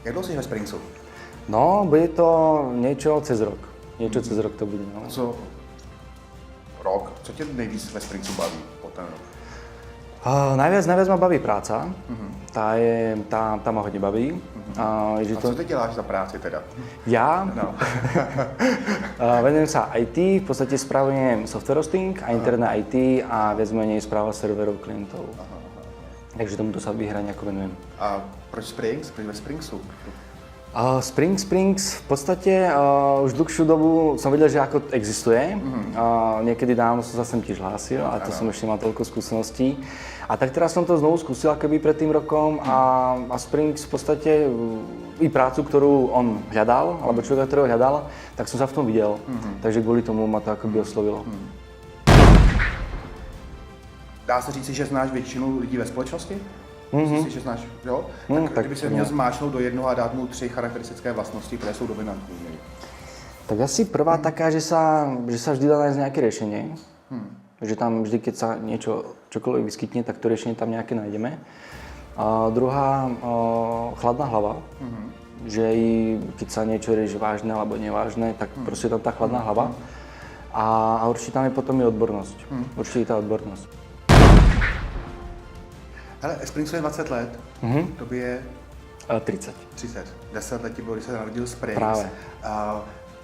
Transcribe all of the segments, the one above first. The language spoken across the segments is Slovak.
Jak dlouho jsi ve Springsu? No, bude to niečo cez rok. Niečo cez rok to bude, no. Co rok? Co tě nejvíc ve Springsu baví po ten rok? Najviac ma baví práca. Tá ma hodne baví. A co ty děláš za práci teda? Ja No. venujem sa IT, v podstate spravujem software hosting a interné IT a viac menej správa serverov klientov. Takže tomuto sa vyhrane ako venujem. A proč Springs? Proč ve Springsu? Springs v podstate už dlhšiu dobu som vedel, že ako existuje. Niekedy dávno som sa sem tiež hlásil, ale to som ešte mal toľko skúseností. A tak teraz som to znovu skúsil akoby pred tým rokom a Springs v podstate i prácu, ktorú on hľadal, alebo človeka, ktorého hľadal, tak som sa v tom videl. Takže kvôli tomu ma to akoby oslovilo. Dá se říci, že znáš většinu lidí ve společnosti? Myslíš si, že znáš, jo? Tak kdyby se měl zmáčknout do jednoho a dát mu 3 charakteristické vlastnosti, které jsou dominantní. Tak asi prvá taká, že sa vždy dá nájsť nejaké riešenie. Že tam vždy, keď sa čokoľvek vyskytne, tak to riešenie tam nejaké nájdeme. A druhá, chladná hlava. Že i keď sa niečo rieši vážne alebo nevážne, tak proste tam tá chladná hlava. A určite tam je potom i odbornosť. Určite tá odbornosť. Hele, Springsu je 20 let, tobě je 30. 30. 10 let ti bylo, když se narodil Springs. Práve.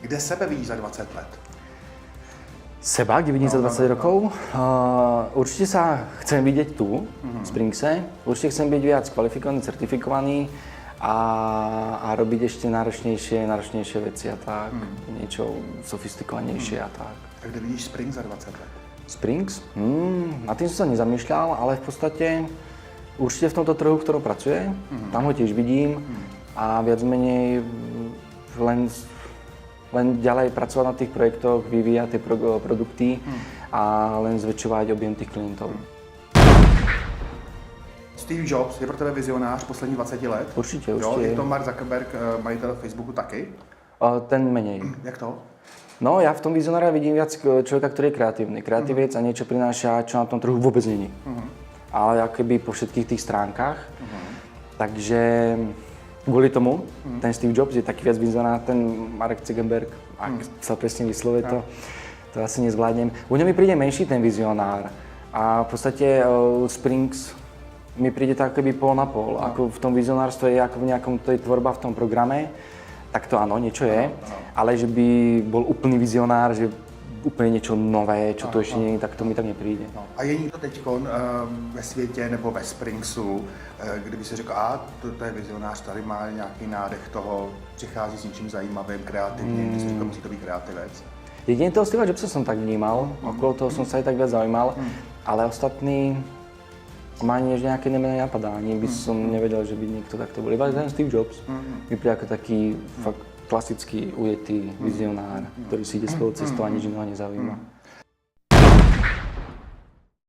Kde sebe vidíš za 20 let? Seba, kde vidím za 20 rokov? Určite sa chcem vidieť tu, v Springse. Určite chcem byť viac kvalifikovaný, certifikovaný a robiť ešte náročnejšie veci a tak. Niečo sofistikovanejšie a tak. A kde vidíš Springs za 20 let? Springs? Na tým som sa nezamýšľal, ale v podstate určite v tomto trhu, v ktorom pracuje, tam ho tiež vidím a viac menej len ďalej pracovať na tých projektoch, vyvíjať tie produkty a len zväčšovať objem tých klientov. Steve Jobs je pro tebe vizionář posledních 20 let? Určite. Jo, je to Mark Zuckerberg, majitel Facebooku taky? Ten menej. Jak to? No, ja v tom vizionára vidím viac človeka, ktorý je kreatívny. Kreatívec a niečo prináša, čo na tom trhu vôbec není. Ale akoby po všetkých tých stránkach. Takže kvôli tomu ten Steve Jobs je taký viac vizionár, ten Mark Zuckerberg, ak sa presne vyslovie to asi nezvládnem. U ňom mi príde menší ten vizionár a v podstate Springs mi príde tak akoby pol na pol. Ako v tom vizionárstve je ako v nejakom, to je tvorba v tom programe, tak to áno, niečo je, ale že by bol úplný vizionár, že úplně něco nové, čo to ještě není, tak to mi tam nepřijde. No. A je někdo teď ve světě nebo ve Springsu, kdyby si řekl, to je vizionář, tady má nějaký nádech toho, přichází s něčím zajímavým, kreativním, když si říkal, musí to být kreativec? Jedine toho Steva Jobsa som tak vnímal, okolo toho som sa aj tak viac zaujímal, ale ostatní ma ani nejaké nemené napadá, ani by som nevedel, že by niekto takto bol. Iba ten Steve Jobs mi príde ako taký fakt klasický, ujetý vizionár, ktorý si ide svojou cestou a nič iného nezaujíma.